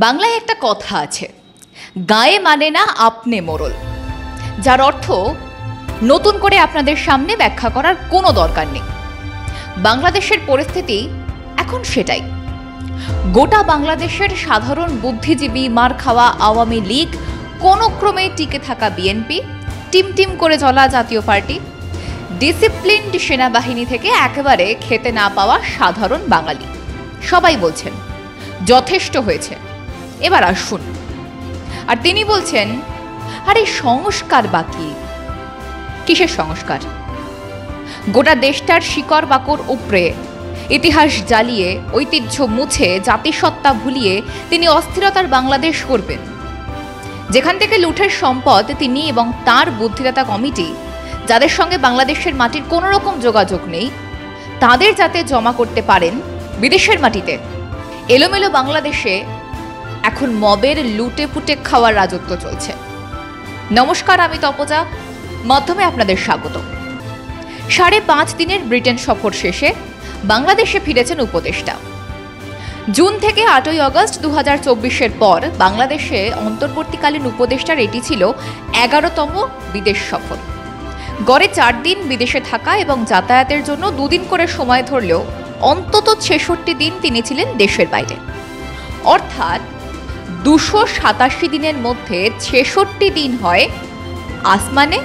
বাংলায় একটা কথা আছে, গায়ে মানে না আপনি মোড়ল, যার অর্থ নতুন করে আপনাদের সামনে ব্যাখ্যা করার কোনো দরকার নেই। বাংলাদেশের পরিস্থিতি এখন সেটাই। গোটা বাংলাদেশের সাধারণ বুদ্ধিজীবী, মার খাওয়া আওয়ামী লীগ, কোনো ক্রমে টিকে থাকা বিএনপি, টিম করে চলা জাতীয় পার্টি, ডিসিপ্লিনড সেনাবাহিনী থেকে একেবারে খেতে না পাওয়া সাধারণ বাঙালি সবাই বলছেন যথেষ্ট হয়েছে, এবার আসুন। আর তিনি বলছেন, আরে সংস্কার বাকি। কিসের সংস্কার? গোটা দেশটার শিকড় বাকড় উপড়ে, ইতিহাস জ্বালিয়ে, ঐতিহ্য মুছে, জাতিসত্তা ভুলিয়ে তিনি অস্থিরতার বাংলাদেশ করবেন, যেখান থেকে লুঠের সম্পদ তিনি এবং তার বুদ্ধিদাতা কমিটি, যাদের সঙ্গে বাংলাদেশের মাটির কোনো রকম যোগাযোগ নেই, তাদের যাতে জমা করতে পারেন বিদেশের মাটিতে। এলোমেলো বাংলাদেশে এখন মবের লুটে পুটে খাওয়ার রাজত্ব চলছে। নমস্কার, আমি তপজা, মাধ্যমে আপনাদের স্বাগত। 5.5 দিনের ব্রিটেন সফর শেষে বাংলাদেশে ফিরেছেন উপদেষ্টা। জুন থেকে 8ই আগস্ট 2024-এর পর বাংলাদেশে অন্তর্বর্তীকালীন উপদেষ্টার এটি ছিল 11তম বিদেশ সফর। গড়ে 4 দিন বিদেশে থাকা এবং যাতায়াতের জন্য 2 দিন করে সময় ধরলেও অন্তত 66 দিন তিনি ছিলেন দেশের বাইরে। অর্থাৎ 287 দিনের মধ্যে 66 দিন হয় আসমানে,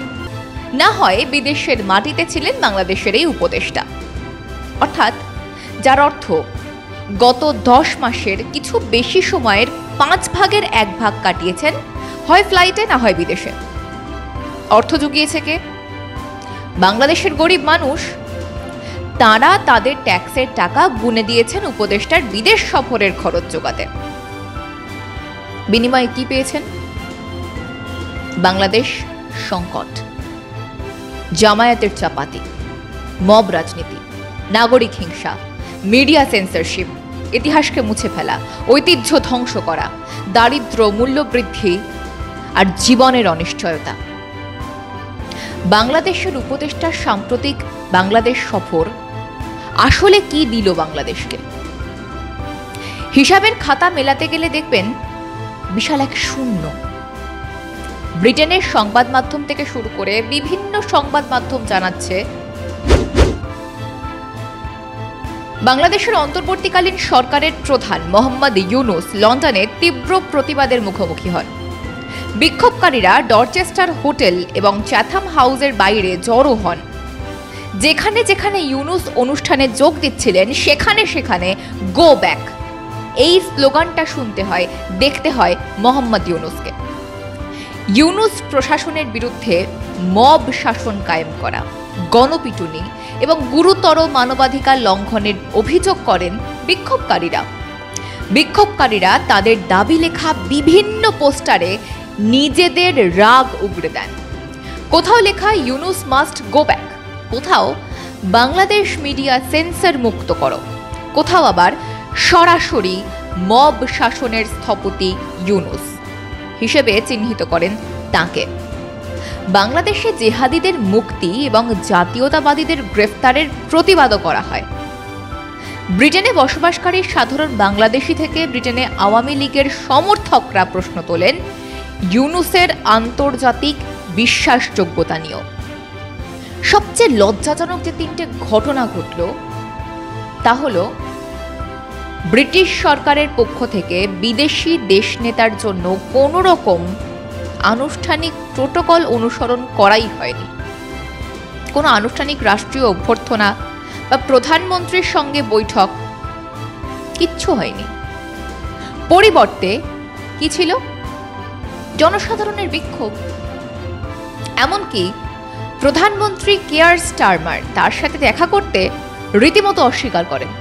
না হয় বিদেশের মাটিতে ছিলেন বাংলাদেশের এই উপদেষ্টা। অর্থাৎ যার অর্থ গত 10 মাসের কিছু বেশি সময়ের 5 ভাগের 1 ভাগ কাটিয়েছেন হয় ফ্লাইটে, না হয় বিদেশে। অর্থ জুগিয়েছে কে? বাংলাদেশের গরিব মানুষ। তারা তাদের ট্যাক্সের টাকা গুনে দিয়েছেন উপদেষ্টার বিদেশ সফরের খরচ জোগাতে। বিনিময়ে কি পেয়েছেন? বাংলাদেশ সংকট, জামায়াতের চাপাতি, মব রাজনীতি, নাগরিক হিংসা, মিডিয়া সেন্সরশিপ, ইতিহাসকে মুছে ফেলা, ঐতিহ্য ধ্বংস করা, দারিদ্র্য, মূল্যবৃদ্ধি আর জীবনের অনিশ্চয়তা। বাংলাদেশের উপদেষ্টার সাম্প্রতিক বাংলাদেশ সফর আসলে কি দিল বাংলাদেশকে? হিসাবের খাতা মেলাতে গেলে দেখবেন বিশাল এক শূন্য। ব্রিটেনের সংবাদ মাধ্যম থেকে শুরু করে বিভিন্ন সংবাদ মাধ্যম জানাচ্ছে, বাংলাদেশের অন্তর্বর্তীকালীন সরকারের প্রধান মোহাম্মদ ইউনূস লন্ডনে তীব্র প্রতিবাদের মুখোমুখি হন। বিক্ষোভকারীরা ডরচেস্টার হোটেল এবং চ্যাথাম হাউসের বাইরে জড়ো হন। যেখানে যেখানে ইউনূস অনুষ্ঠানে যোগ দিচ্ছিলেন সেখানে সেখানে গো ব্যাক, এই স্লোগানটা শুনতে হয়, দেখতে হয় মোহাম্মদ ইউনূসকে। ইউনূস প্রশাসনের বিরুদ্ধে মব শাসন কায়েম করা, গণপিটুনি এবং গুরুতর মানবাধিকার লঙ্ঘনের অভিযোগ করেন বিক্ষোভকারীরা। বিক্ষোভকারীরা তাদের দাবি লেখা বিভিন্ন পোস্টারে নিজেদের রাগ উগড়ে দেন। কোথাও লেখা ইউনূস মাস্ট গো ব্যাক, কোথাও বাংলাদেশ মিডিয়া সেন্সর মুক্ত করো, কোথাও আবার সরাসরি মব শাসনের স্থপতি ইউনূস হিসেবে চিহ্নিত করেন তাকে। বাংলাদেশে জেহাদিদের মুক্তি এবং জাতীয়তাবাদীদের গ্রেফতারের প্রতিবাদও করা হয়। ব্রিটেনে বসবাসকারী সাধারণ বাংলাদেশি থেকে ব্রিটেনে আওয়ামী লীগের সমর্থকরা প্রশ্ন তোলেন ইউনূসের আন্তর্জাতিক বিশ্বাসযোগ্যতা নিয়েও। সবচেয়ে লজ্জাজনক যে 3টে ঘটনা ঘটল তা হলো, ব্রিটিশ সরকারের পক্ষ থেকে বিদেশি দেশ নেতার জন্য কোনো রকম আনুষ্ঠানিক প্রোটোকল অনুসরণ করাই হয়নি। কোনো আনুষ্ঠানিক রাষ্ট্রীয় অভ্যর্থনা বা প্রধানমন্ত্রীর সঙ্গে বৈঠক কিচ্ছু হয়নি। পরিবর্তে কি ছিল? জনসাধারণের বিক্ষোভ। এমনকি প্রধানমন্ত্রী কেয়ার স্টারমার তার সাথে দেখা করতে রীতিমতো অস্বীকার করেন।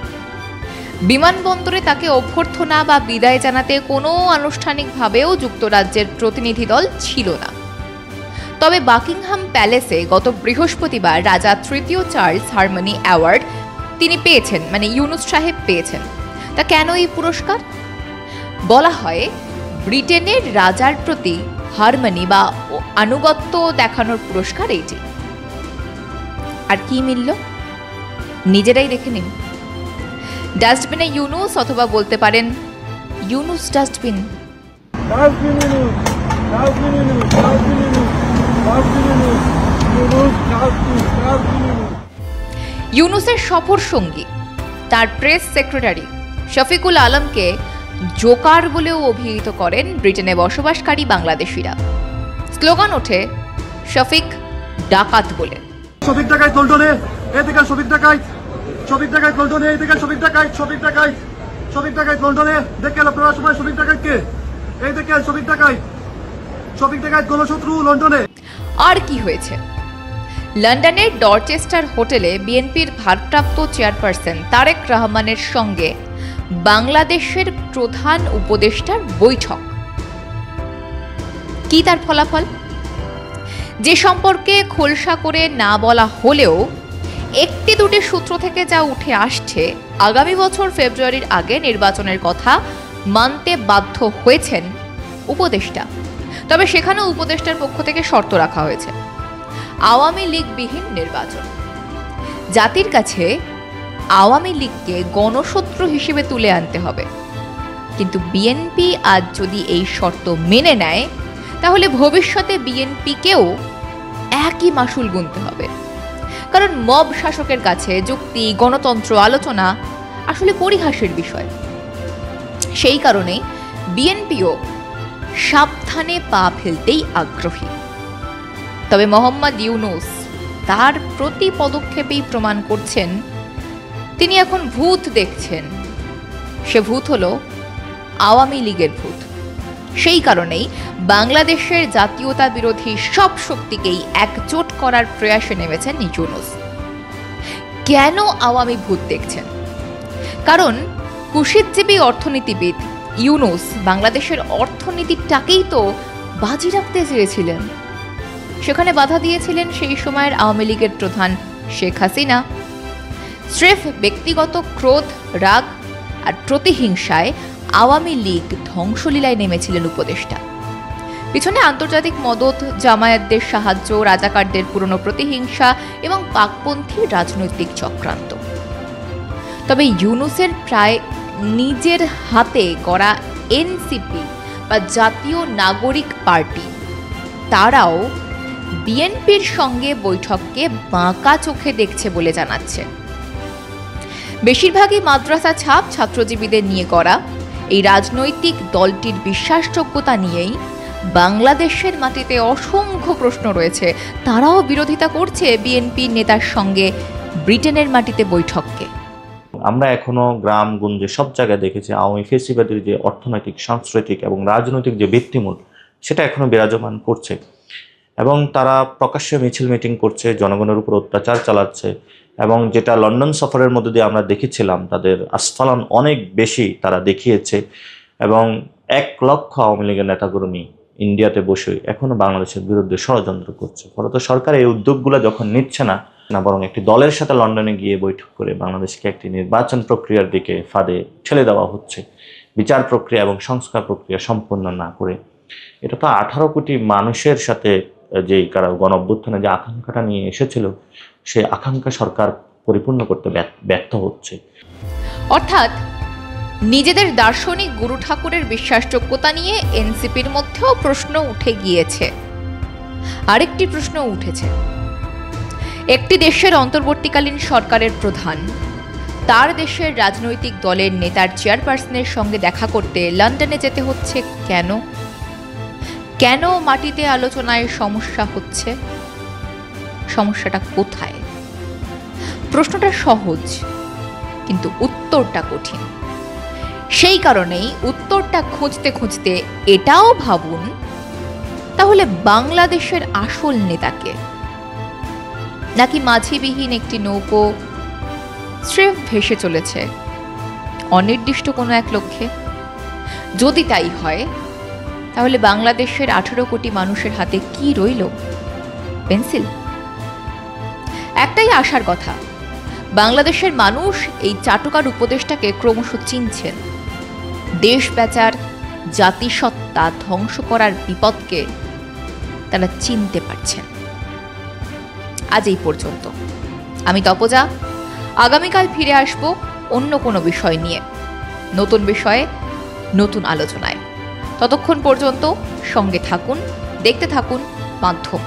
বিমানবন্দরে তাকে অভ্যর্থনা বা বিদায় জানাতে কোনো আনুষ্ঠানিকভাবেও যুক্তরাজ্যের প্রতিনিধি দল ছিল না। তবে বাকিংহাম প্যালেসে গত বৃহস্পতিবার রাজা 3য় চার্লস হারমনি অ্যাওয়ার্ড তিনি পেয়েছেন, মানে ইউনূস সাহেব পেয়েছেন। তা কেন এই পুরস্কার? বলা হয় ব্রিটেনের রাজার প্রতি হারমনি বা আনুগত্য দেখানোর পুরস্কার এইটি। আর কি মিলল নিজেরাই দেখে নিন। ডাস্টবিনে ইউনূস, অথবা বলতে পারেন ইউনুস ডাস্টবিন। ইউনুসের সফর সঙ্গী তার প্রেস সেক্রেটারি শফিকুল আলমকে জোকার বলেও অভিহিত করেন ব্রিটেনে বসবাসকারী বাংলাদেশিরা। স্লোগান ওঠে শফিক ডাকাত বলে। শফিক ডাকাত লন্ডনে, এদিকে শফিক ডাকাত, শফিক ডাকাত লন্ডনে, এদিকে শফিক ডাকাত, শফিক ডাকাত, শফিক ডাকাত লন্ডনে। দেখেন আপনারা সবাই শফিক ডাকাতকে, এই দেখেন শফিক ডাকাত, শফিক ডাকাত গণশত্রু লন্ডনে। আর কি হয়েছে? লন্ডনের ডরচেস্টার হোটেলে বিএনপির ভারপ্রাপ্ত চেয়ারপারসন তারেক রহমানের সঙ্গে বাংলাদেশের প্রধান উপদেষ্টার বৈঠক। কি তার ফলাফল? যে সম্পর্কে খোলসা করে না বলা হলেও একটি দুটি সূত্র থেকে যা উঠে আসছে, আগামী বছর ফেব্রুয়ারির আগে নির্বাচনের কথা মানতে বাধ্য হয়েছেন উপদেষ্টা। তবে সেখানেও উপদেষ্টার পক্ষ থেকে শর্ত রাখা হয়েছে, আওয়ামী লীগবিহীন নির্বাচন। জাতির কাছে আওয়ামী লীগকে গণশত্রু হিসেবে তুলে আনতে হবে। কিন্তু বিএনপি আজ যদি এই শর্ত মেনে নেয়, তাহলে ভবিষ্যতে বিএনপিকেও একই মাসুল গুনতে হবে। কারণ মব শাসকের কাছে যুক্তি, গণতন্ত্র, আলোচনা আসলে পরিহাসের বিষয়। সেই কারণেই বিএনপিও সাবধানে পা ফেলতেই আগ্রহী। তবে মোহাম্মদ ইউনুস তার প্রতি পদক্ষেপেই প্রমাণ করছেন তিনি এখন ভূত দেখছেন। সে ভূত হলো আওয়ামী লীগের ভূত। সেই কারণেই বাংলাদেশের জাতীয়তা বিরোধী সব শক্তিকেই একজোট করার প্রয়াসে নেমেছেন ইউনুস। কেন আওয়ামী ভূত দেখছেন? কারণ কুশিতজীবী অর্থনীতিবিদ ইউনুস বাংলাদেশের অর্থনীতিটাকেই তো বাজি রাখতে চেয়েছিলেন। সেখানে বাধা দিয়েছিলেন সেই সময়ের আওয়ামী লীগের প্রধান শেখ হাসিনা। স্রেফ ব্যক্তিগত ক্রোধ, রাগ আর প্রতিহিংসায় আওয়ামী লীগ ধ্বংসলীলায় নেমেছিলেন উপদেষ্টা। পিছনে আন্তর্জাতিক মদত, জামায়াতদের সাহায্য, রাজাকারদের পুরনো প্রতিহিংসা এবং পাকপন্থী রাজনৈতিক চক্রান্ত। তবে ইউনুসের প্রায় নিজের হাতে গড়া এনসিপি বা জাতীয় নাগরিক পার্টি, তারাও বিএনপির সঙ্গে বৈঠককে বাঁকা চোখে দেখছে বলে জানাচ্ছে। বেশিরভাগই মাদ্রাসা ছাপ ছাত্রজীবীদের নিয়ে করা এই রাজনৈতিক দলটির বিশ্বাসযোগ্যতা নিয়েই বাংলাদেশের মাটিতে অসংখ্য প্রশ্ন রয়েছে। তারাও বিরোধিতা করছে বিএনপির নেতার সঙ্গে ব্রিটেনের মাটিতে বৈঠককে। আমরা এখনো গ্রামগঞ্জে সব জায়গায় দেখেছি আওয়ামী ফেসিবাদের যে অর্থনৈতিক, সাংস্কৃতিক এবং রাজনৈতিক যে ভিত্তিমূল, সেটা এখনো বিরাজমান করছে এবং তারা প্রকাশ্যে মিছিল মিটিং করছে, জনগণের উপর অত্যাচার চালাচ্ছে। এবং যেটা লন্ডন সফরের মধ্যে দিয়ে আমরা দেখেছিলাম, তাদের আস্ফালন অনেক বেশি তারা দেখিয়েছে। এবং 1 লক্ষ আওয়ামী লীগের নেতাকর্মী ইন্ডিয়াতে বসে এখনো বাংলাদেশের বিরুদ্ধে ষড়যন্ত্র করছে। ফলত সরকার এই উদ্যোগগুলো যখন নিচ্ছে না, বরং একটি দলের সাথে লন্ডনে গিয়ে বৈঠক করে বাংলাদেশকে একটি নির্বাচন প্রক্রিয়ার দিকে ফাঁদে ঠেলে দেওয়া হচ্ছে, বিচার প্রক্রিয়া এবং সংস্কার প্রক্রিয়া সম্পন্ন না করে। এটা তো 18 কোটি মানুষের সাথে যেই গণ অভ্যুত্থানে যে আকাঙ্ক্ষাটা নিয়ে এসেছিল, সেই আকাঙ্ক্ষা সরকার পরিপূর্ণ করতে ব্যর্থ হচ্ছে। অর্থাৎ নিজেদের দার্শনিক গুরু ঠাকুরের বিশ্বাসযোগ্যতা নিয়ে এনসিপির মধ্যেও প্রশ্ন উঠে গিয়েছে। আরেকটি প্রশ্ন উঠেছে, একটি দেশের অন্তর্বর্তীকালীন সরকারের প্রধান তার দেশের রাজনৈতিক দলের নেতার চেয়ারপারসনের সঙ্গে দেখা করতে লন্ডনে যেতে হচ্ছে কেন? কেন মাটিতে আলোচনায় সমস্যা হচ্ছে? সমস্যাটা কোথায়? প্রশ্নটা সহজ, কিন্তু উত্তরটা কঠিন। সেই কারণেই উত্তরটা খুঁজতে খুঁজতে এটাও ভাবুন, তাহলে বাংলাদেশের আসল নেতাকে? নাকি মাঝিবিহীন একটি নৌকো স্রেফ ভেসে চলেছে অনির্দিষ্ট কোনো এক লক্ষ্যে? যদি তাই হয়, তাহলে বাংলাদেশের 18 কোটি মানুষের হাতে কি রইল? পেন্সিল? একটাই আশার কথা, বাংলাদেশের মানুষ এই চাটুকার উপদেশটাকে ক্রমশ চিনছেন। দেশ বেচার, জাতিসত্তা ধ্বংস করার বিপদকে তারা চিনতে পারছেন। আজ এই পর্যন্ত। আমি তপজা। আগামীকাল ফিরে আসব অন্য কোনো বিষয় নিয়ে, নতুন বিষয়ে, নতুন আলোচনায়। ততক্ষণ পর্যন্ত সঙ্গে থাকুন, দেখতে থাকুন মাধ্যম।